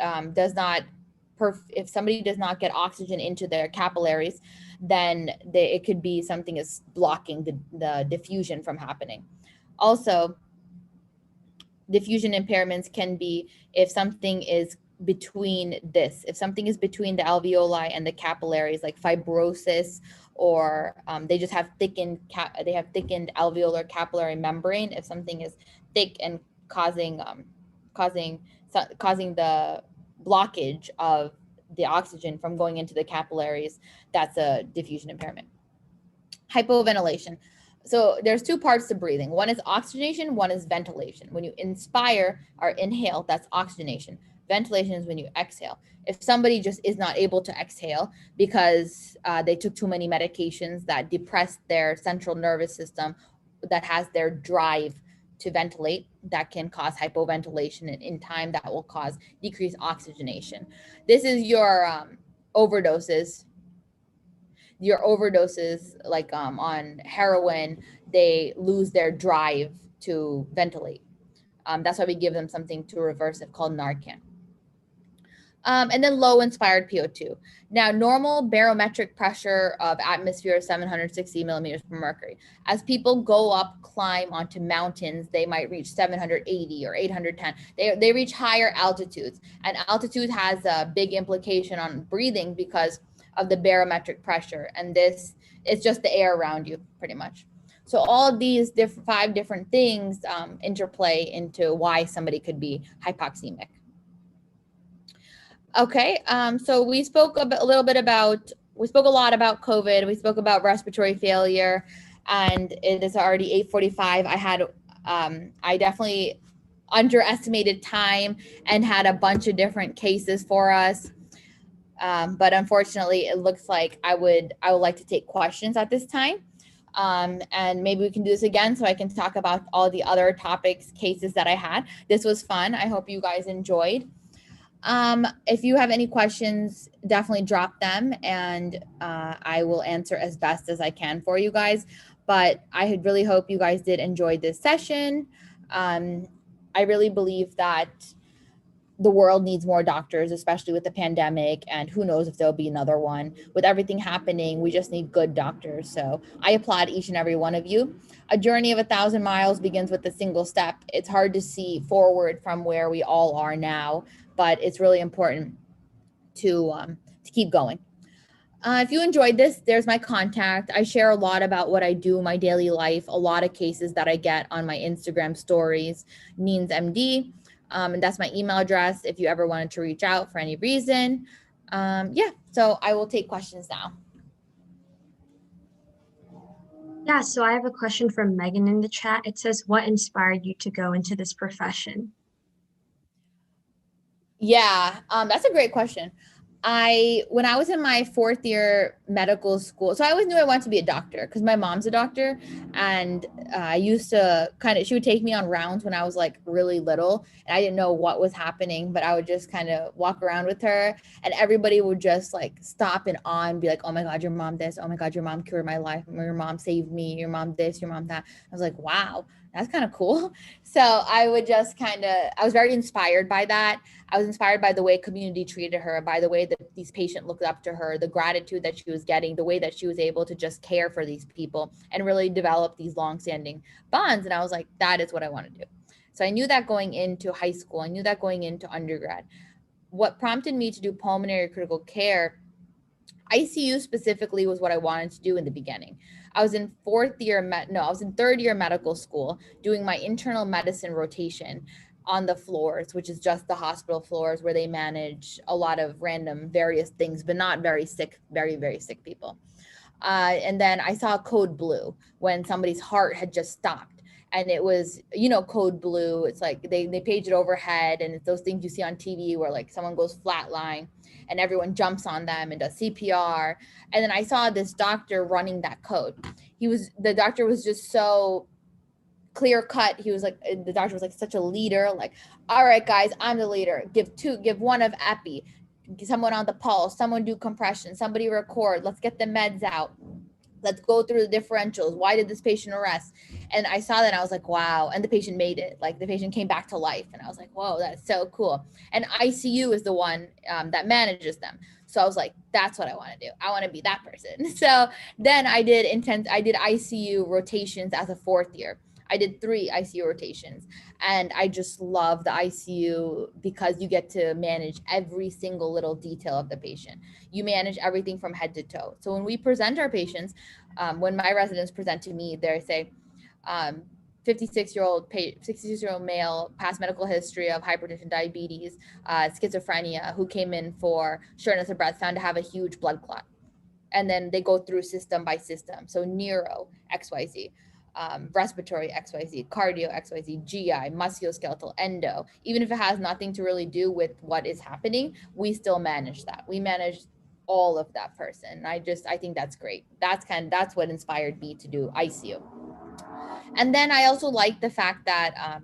if somebody does not get oxygen into their capillaries, then it could be something is blocking the diffusion from happening. Also, diffusion impairments can be if something is between this, if something is between the alveoli and the capillaries, like fibrosis, or they just have thickened alveolar capillary membrane. If something is thick and causing the blockage of the oxygen from going into the capillaries, that's a diffusion impairment. Hypoventilation. So there's two parts to breathing. One is oxygenation, one is ventilation. When you inspire or inhale, that's oxygenation. Ventilation is when you exhale. If somebody just is not able to exhale because they took too many medications that depress their central nervous system that has their drive to ventilate, that can cause hypoventilation, and in time that will cause decreased oxygenation. This is your overdoses. Your overdoses, like on heroin, they lose their drive to ventilate. That's why we give them something to reverse it called Narcan. And then low inspired PO2. Now, normal barometric pressure of atmosphere is 760 millimeters per mercury. As people go up, climb onto mountains, they might reach 780 or 810. They reach higher altitudes, and altitude has a big implication on breathing because of the barometric pressure. And this is just the air around you, pretty much. So all of these 5 different things interplay into why somebody could be hypoxemic. Okay, so we spoke a lot about COVID. We spoke about respiratory failure, and it is already 8:45. I definitely underestimated time and had a bunch of different cases for us. But unfortunately, it looks like I would like to take questions at this time. And maybe we can do this again so I can talk about all the other topics, cases that I had. This was fun. I hope you guys enjoyed. If you have any questions, definitely drop them, and I will answer as best as I can for you guys. But I really hope you guys did enjoy this session. I really believe that the world needs more doctors, especially with the pandemic, and who knows if there'll be another one. With everything happening, we just need good doctors. So I applaud each and every one of you. A journey of 1,000 miles begins with a single step. It's hard to see forward from where we all are now, but it's really important to keep going. If you enjoyed this, there's my contact. I share a lot about what I do in my daily life, a lot of cases that I get on my Instagram stories, Neens MD. And that's my email address if you ever wanted to reach out for any reason. Yeah, so I will take questions now. Yeah, so I have a question from Megan in the chat. It says, what inspired you to go into this profession? Yeah, that's a great question. When I was in my 4th year medical school, so I always knew I wanted to be a doctor because my mom's a doctor, and I used to she would take me on rounds when I was like really little, and I didn't know what was happening, but I would just kind of walk around with her, and everybody would just like stop in awe and be like, "Oh my God, your mom this! Oh my God, your mom cured my life! Your mom saved me! Your mom this! Your mom that!" I was like, "Wow, that's kind of cool." So I would just I was very inspired by that. I was inspired by the way community treated her, by the way that these patients looked up to her, the gratitude that she was getting, the way that she was able to just care for these people and really develop these long-standing bonds. And I was like, that is what I want to do. So I knew that going into high school, I knew that going into undergrad. What prompted me to do pulmonary critical care, ICU specifically, was what I wanted to do in the beginning. I was in 3rd year medical school doing my internal medicine rotation on the floors, which is just the hospital floors where they manage a lot of random various things, but not very sick, very, very sick people. And then I saw code blue when somebody's heart had just stopped. And it was, code blue. It's like they page it overhead, and it's those things you see on TV where like someone goes flatline and everyone jumps on them and does CPR. And then I saw this doctor running that code. The doctor was just so clear cut. The doctor was like such a leader, like, all right, guys, I'm the leader. Give one of epi, someone on the pulse, someone do compression, somebody record, let's get the meds out. Let's go through the differentials. Why did this patient arrest? And I saw that and I was like, wow. And the patient made it. Like the patient came back to life. And I was like, whoa, that's so cool. And ICU is the one that manages them. So I was like, that's what I want to do. I want to be that person. So then I did ICU rotations as a 4th year. I did 3 ICU rotations, and I just love the ICU because you get to manage every single little detail of the patient. You manage everything from head to toe. So when we present our patients, when my residents present to me, they say, 66-year-old male, past medical history of hypertension, diabetes, schizophrenia, who came in for shortness of breath, found to have a huge blood clot. And then they go through system by system. So neuro, XYZ, respiratory, XYZ, cardio, XYZ, GI, musculoskeletal, endo. Even if it has nothing to really do with what is happening, we still manage that. We manage all of that person. I think that's great. That's what inspired me to do ICU. And then I also like the fact that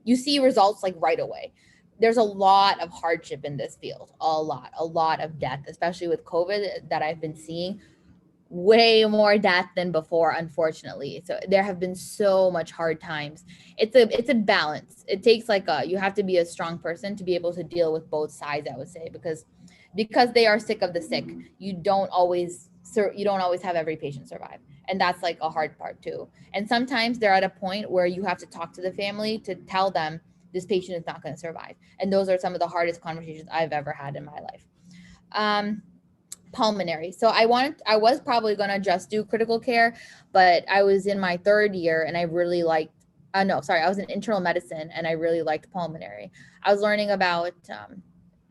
you see results like right away. There's a lot of hardship in this field, a lot of death, especially with COVID that I've been seeing. Way more death than before, unfortunately. So there have been so much hard times. It's a balance. It takes you have to be a strong person to be able to deal with both sides, I would say, because they are sick of the sick. You don't always have every patient survive, and that's like a hard part too. And sometimes they're at a point where you have to talk to the family to tell them this patient is not going to survive, and those are some of the hardest conversations I've ever had in my life. Pulmonary. So I was probably going to just do critical care, but I was in my 3rd year and I really liked, I was in internal medicine and I really liked pulmonary. I was learning about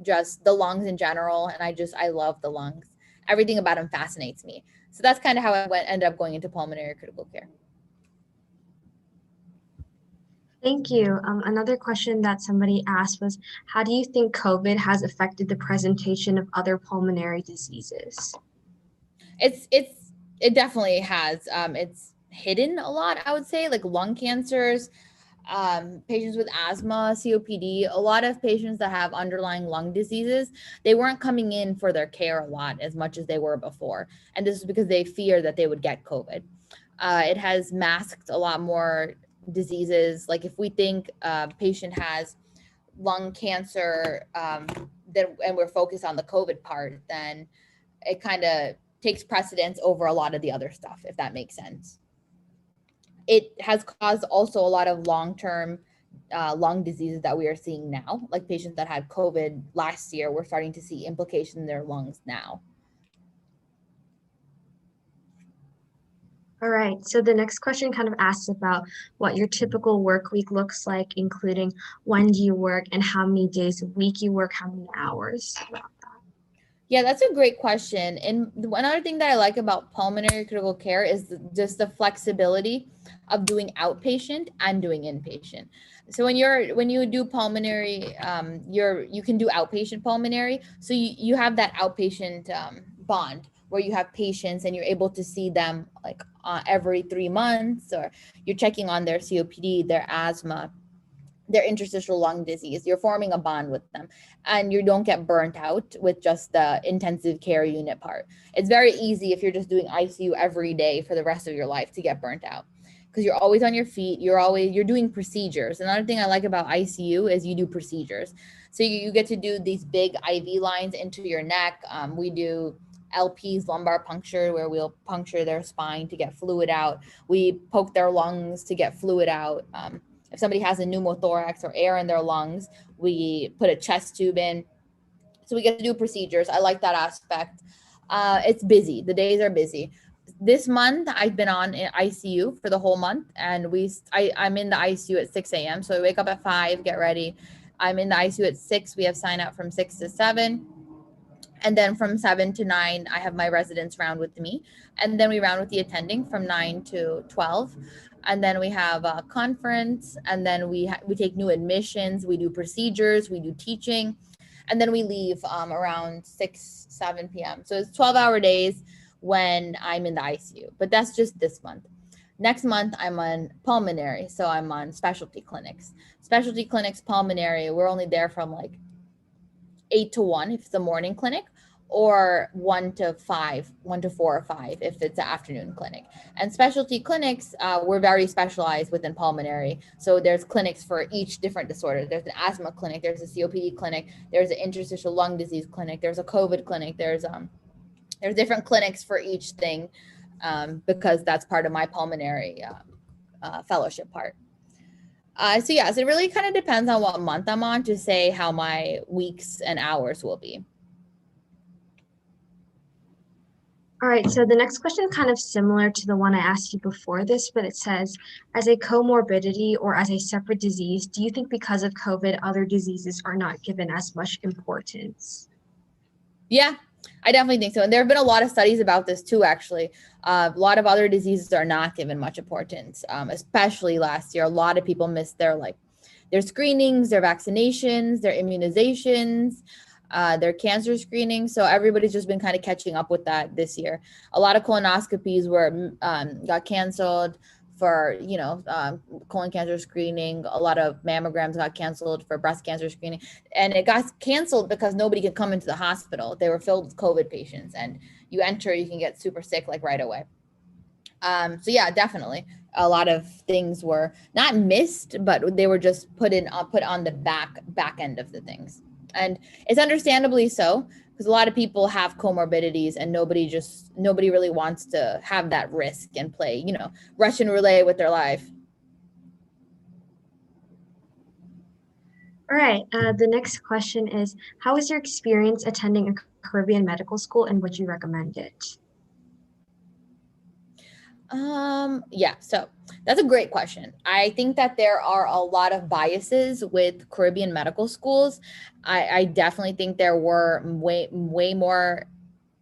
just the lungs in general, and I love the lungs. Everything about them fascinates me. So that's kind of how I ended up going into pulmonary critical care. Thank you. Another question that somebody asked was, how do you think COVID has affected the presentation of other pulmonary diseases? It definitely has. It's hidden a lot, I would say, like lung cancers, patients with asthma, COPD, a lot of patients that have underlying lung diseases, they weren't coming in for their care a lot as much as they were before. And this is because they fear that they would get COVID. It has masked a lot more diseases. Like if we think a patient has lung cancer, and we're focused on the COVID part, then it kind of takes precedence over a lot of the other stuff, if that makes sense. It has caused also a lot of long-term lung diseases that we are seeing now, like patients that had COVID last year. We're starting to see implications in their lungs now. All right, so the next question kind of asks about what your typical work week looks like, including when do you work and how many days a week you work, how many hours. Yeah, that's a great question. And one other thing that I like about pulmonary critical care is just the flexibility of doing outpatient and doing inpatient. So when you do pulmonary, you can do outpatient pulmonary. So you have that outpatient bond where you have patients and you're able to see them like every 3 months, or you're checking on their COPD, their asthma, their interstitial lung disease. You're forming a bond with them, and you don't get burnt out with just the intensive care unit part. It's very easy if you're just doing ICU every day for the rest of your life to get burnt out, because you're always on your feet. You're doing procedures. Another thing I like about ICU is you do procedures. So you get to do these big IV lines into your neck. We do LPs, lumbar puncture, where we'll puncture their spine to get fluid out. We poke their lungs to get fluid out. If somebody has a pneumothorax or air in their lungs, we put a chest tube in. So we get to do procedures. I like that aspect. It's busy. The days are busy. This month, I've been on in ICU for the whole month, and I'm in the ICU at 6 a.m. So I wake up at 5, get ready. I'm in the ICU at 6. We have sign up from 6 to 7. And then from 7 to 9, I have my residents round with me. And then we round with the attending from 9 to 12. And then we have a conference. And then we take new admissions. We do procedures. We do teaching. And then we leave around 6, 7 p.m. So it's 12-hour days when I'm in the ICU. But that's just this month. Next month, I'm on pulmonary. So I'm on specialty clinics. Specialty clinics, pulmonary, we're only there from like 8 to 1 if it's a morning clinic, or 1 to 5, 1 to 4 or 5 if it's an afternoon clinic. And specialty clinics, we're very specialized within pulmonary. So there's clinics for each different disorder. There's an asthma clinic, there's a COPD clinic, there's an interstitial lung disease clinic, there's a COVID clinic, there's different clinics for each thing, because that's part of my pulmonary fellowship part. So yes, it really kind of depends on what month I'm on to say how my weeks and hours will be. All right, so the next question is kind of similar to the one I asked you before this, but it says, as a comorbidity or as a separate disease, do you think because of COVID, other diseases are not given as much importance? Yeah, I definitely think so. And there have been a lot of studies about this too, actually. A lot of other diseases are not given much importance, especially last year. A lot of people missed their screenings, their vaccinations, their immunizations, their cancer screenings. So everybody's just been kind of catching up with that this year. A lot of colonoscopies got canceled for, colon cancer screening. A lot of mammograms got canceled for breast cancer screening. And it got canceled because nobody could come into the hospital. They were filled with COVID patients, and you can get super sick like right away. So yeah, definitely. A lot of things were not missed, but they were just put on the back end of the things. And it's understandably so, because a lot of people have comorbidities and nobody really wants to have that risk and play, Russian roulette with their life. All right, the next question is, how was your experience attending a Caribbean medical school, and would you recommend it? Yeah, so that's a great question. I think that there are a lot of biases with Caribbean medical schools. I definitely think there were way more.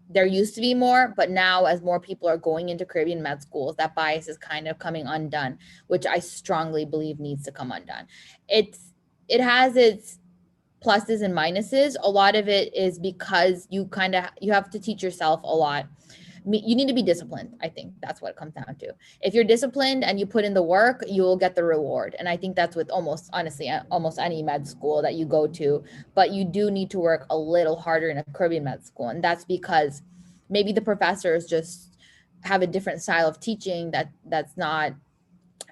There used to be more, but now as more people are going into Caribbean med schools, that bias is kind of coming undone, which I strongly believe needs to come undone. It has its pluses and minuses. A lot of it is because you have to teach yourself a lot. You need to be disciplined. I think that's what it comes down to. If you're disciplined and you put in the work, you will get the reward. And I think that's with almost any med school that you go to, but you do need to work a little harder in a Caribbean med school. And that's because maybe the professors just have a different style of teaching that's not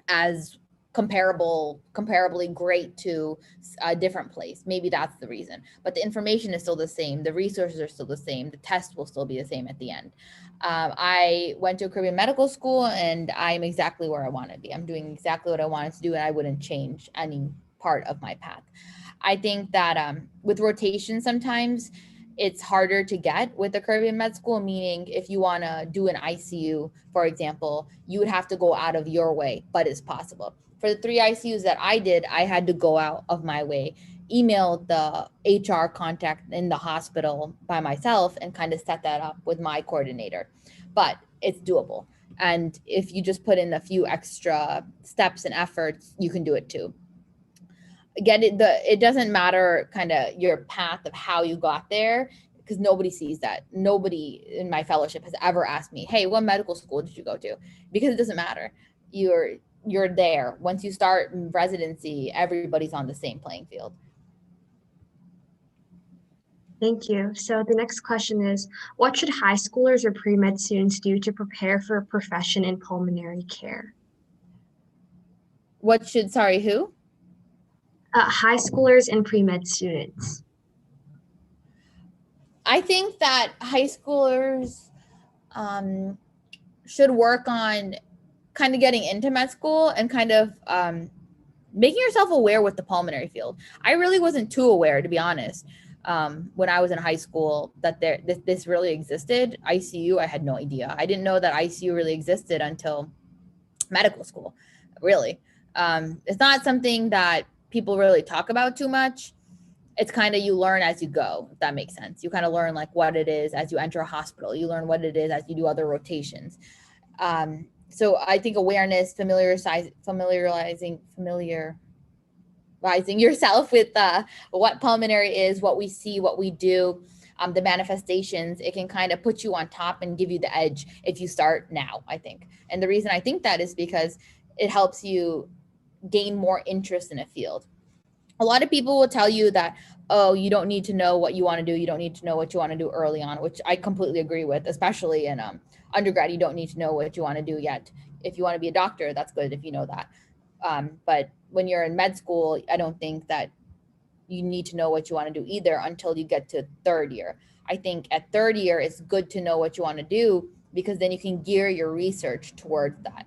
as comparably great to a different place. Maybe that's the reason, but the information is still the same. The resources are still the same. The test will still be the same at the end. I went to a Caribbean medical school, and I'm exactly where I want to be. I'm doing exactly what I wanted to do, and I wouldn't change any part of my path. I think that with rotation, sometimes it's harder to get with the Caribbean med school, meaning if you want to do an ICU, for example, you would have to go out of your way, but it's possible. For the 3 ICUs that I did, I had to go out of my way, email the HR contact in the hospital by myself and kind of set that up with my coordinator. But it's doable. And if you just put in a few extra steps and efforts, you can do it too. Again, it doesn't matter kind of your path of how you got there, because nobody sees that. Nobody in my fellowship has ever asked me, hey, what medical school did you go to? Because it doesn't matter. You're there. Once you start residency, everybody's on the same playing field. Thank you. So the next question is, what should high schoolers or pre-med students do to prepare for a profession in pulmonary care? Sorry, who? High schoolers and pre-med students. I think that high schoolers should work on kind of getting into med school and kind of making yourself aware with the pulmonary field. I really wasn't too aware, to be honest, when I was in high school, that this really existed. ICU, I had no idea. I didn't know that ICU really existed until medical school, really. It's not something that people really talk about too much. It's kind of, you learn as you go, if that makes sense. You kind of learn like what it is as you enter a hospital. You learn what it is as you do other rotations. So I think awareness, familiarizing yourself with what pulmonary is, what we see, what we do, the manifestations, it can kind of put you on top and give you the edge if you start now, I think. And the reason I think that is because it helps you gain more interest in a field. A lot of people will tell you that, oh, you don't need to know what you want to do. You don't need to know what you want to do early on, which I completely agree with, especially in undergrad. You don't need to know what you want to do yet. If you want to be a doctor, that's good if you know that. But when you're in med school, I don't think that you need to know what you want to do either until you get to third year. I think at third year, it's good to know what you want to do, because then you can gear your research towards that.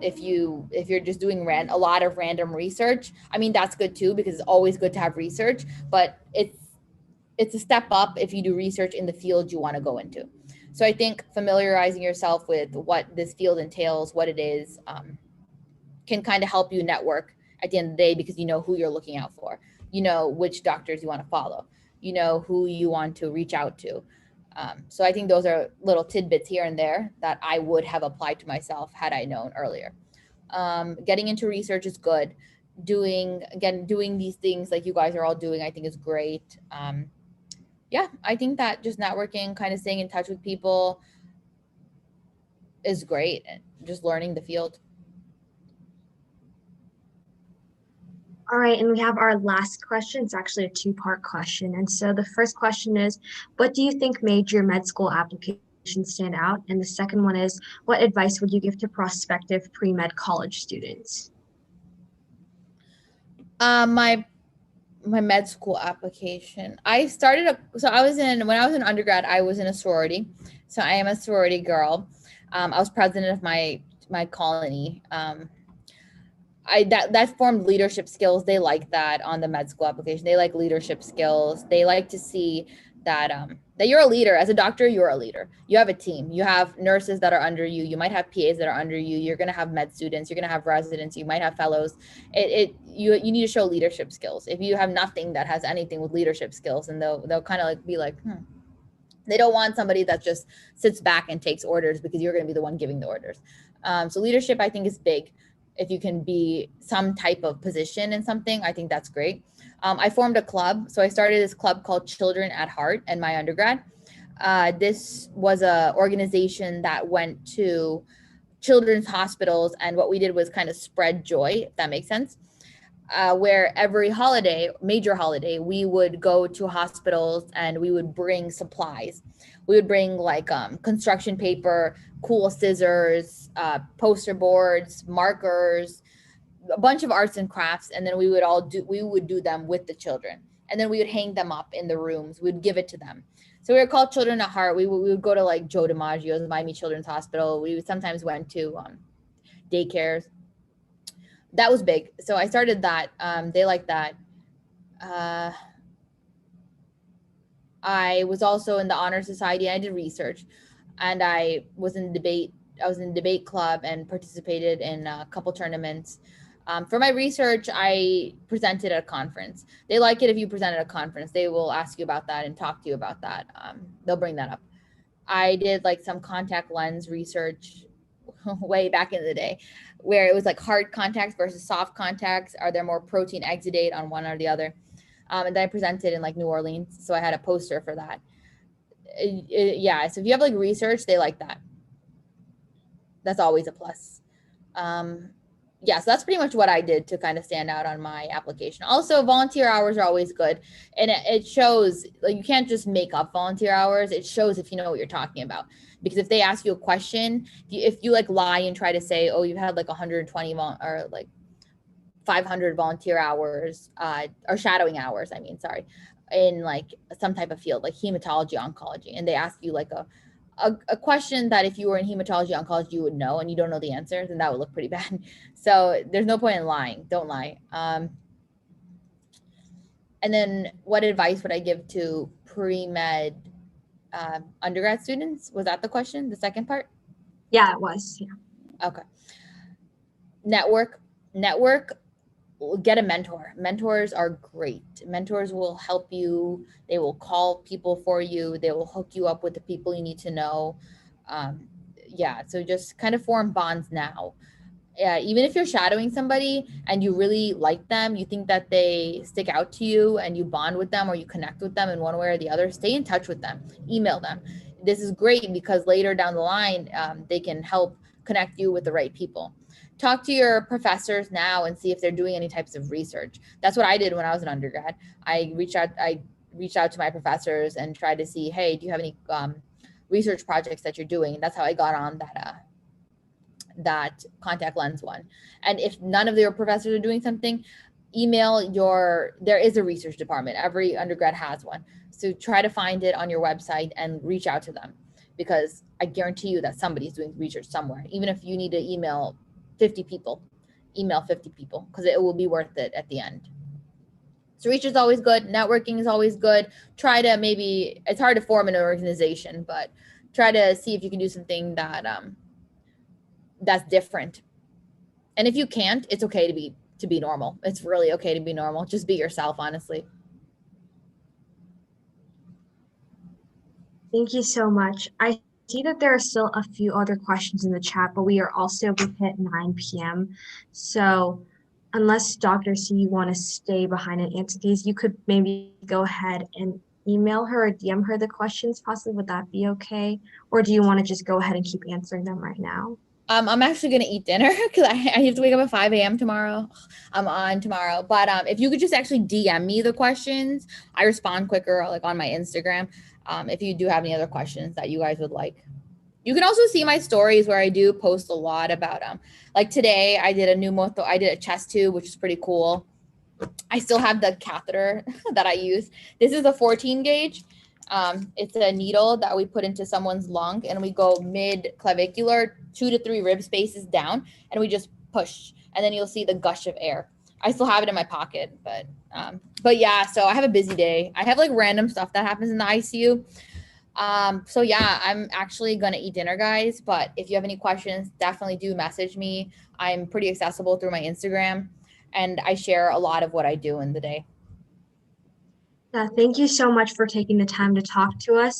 If you're just doing a lot of random research, I mean, that's good too, because it's always good to have research, but it's a step up if you do research in the field you want to go into. So I think familiarizing yourself with what this field entails, what it is, can kind of help you network at the end of the day, because you know who you're looking out for. You know which doctors you want to follow. You know who you want to reach out to. So I think those are little tidbits here and there that I would have applied to myself had I known earlier. Getting into research is good. Doing these things like you guys are all doing, I think is great. Yeah, I think that just networking, kind of staying in touch with people is great. And just learning the field. All right, and we have our last question. It's actually a two-part question. And so the first question is, what do you think made your med school application stand out? And the second one is, what advice would you give to prospective pre-med college students? My med school application. When I was in undergrad, I was in a sorority. So I am a sorority girl. I was president of my colony. That formed leadership skills. They like that on the med school application. They like leadership skills. They like to see that that you're a leader. As a doctor, you're a leader. You have a team. You have nurses that are under you. You might have PAs that are under you. You're going to have med students. You're going to have residents. You might have fellows. You need to show leadership skills. If you have nothing that has anything with leadership skills, and they'll kind of like be like, They don't want somebody that just sits back and takes orders, because you're going to be the one giving the orders. So leadership, I think, is big. If you can be some type of position in something, I think that's great. I formed a club. So I started this club called Children at Heart in my undergrad. This was an organization that went to children's hospitals. And what we did was kind of spread joy, if that makes sense. Where every major holiday, we would go to hospitals and we would bring supplies. We would bring like construction paper, cool scissors, poster boards, markers, a bunch of arts and crafts, and then we would do them with the children, and then we would hang them up in the rooms. We'd give it to them. So we were called Children at Heart. We would go to like Joe DiMaggio's Miami Children's Hospital. We sometimes went to daycares. That was big. So I started that. They like that. I was also in the Honor Society. I did research, and I was in debate. I was in debate club and participated in a couple tournaments. For my research, I presented at a conference. They like it if you present at a conference. They will ask you about that and talk to you about that. They'll bring that up. I did like some contact lens research way back in the day, where it was like hard contacts versus soft contacts. Are there more protein exudate on one or the other? And then I presented in like New Orleans, so I had a poster for that. Yeah, so if you have like research, they like that. That's always a plus. Yeah, so that's pretty much what I did to kind of stand out on my application. Also, volunteer hours are always good, and it shows, like, you can't just make up volunteer hours. It shows if you know what you're talking about. Because if they ask you a question, if you like lie and try to say, oh, you've had like 120 or like 500 volunteer hours, or shadowing hours, I mean, sorry, in like some type of field like hematology oncology, and they ask you like a question that if you were in hematology oncology you would know, and you don't know the answer, then that would look pretty bad. So there's no point in lying. Don't lie. And then what advice would I give to pre-med undergrad students? Was that the question, the second part? Yeah, it was. Yeah. Okay. Network. Get a mentor. Mentors are great. Mentors will help you. They will call people for you. They will hook you up with the people you need to know. Yeah, so just kind of form bonds now. Yeah, even if you're shadowing somebody and you really like them, you think that they stick out to you and you bond with them or you connect with them in one way or the other, stay in touch with them, email them. This is great because later down the line, they can help connect you with the right people. Talk to your professors now and see if they're doing any types of research. That's what I did when I was an undergrad. I reached out to my professors and tried to see, hey, do you have any research projects that you're doing? And that's how I got on that contact lens one. And if none of your professors are doing something, there is a research department. Every undergrad has one. So try to find it on your website and reach out to them, because I guarantee you that somebody's doing research somewhere. Even if you need to email 50 people, because it will be worth it at the end. So research is always good. Networking is always good. Try to it's hard to form an organization, but try to see if you can do something that's different. And if you can't, it's okay to be normal. It's really okay to be normal. Just be yourself, honestly. Thank you so much. I see that there are still a few other questions in the chat, but we are also we've hit 9 p.m. So unless Dr. C, you want to stay behind and answer these, you could maybe go ahead and email her or DM her the questions possibly. Would that be okay? Or do you want to just go ahead and keep answering them right now? I'm actually gonna eat dinner because I have to wake up at 5 a.m. tomorrow. I'm on tomorrow. But if you could just actually DM me the questions, I respond quicker, like on my Instagram. If you do have any other questions that you guys would like. You can also see my stories where I do post a lot about like today I did a chest tube, which is pretty cool. I still have the catheter that I use. This is a 14 gauge. It's a needle that we put into someone's lung, and we go mid clavicular, 2 to 3 rib spaces down, and we just push, and then you'll see the gush of air. I still have it in my pocket, but yeah, so I have a busy day. I have like random stuff that happens in the ICU. So yeah, I'm actually gonna eat dinner, guys, but if you have any questions, definitely do message me. I'm pretty accessible through my Instagram, and I share a lot of what I do in the day. Thank you so much for taking the time to talk to us.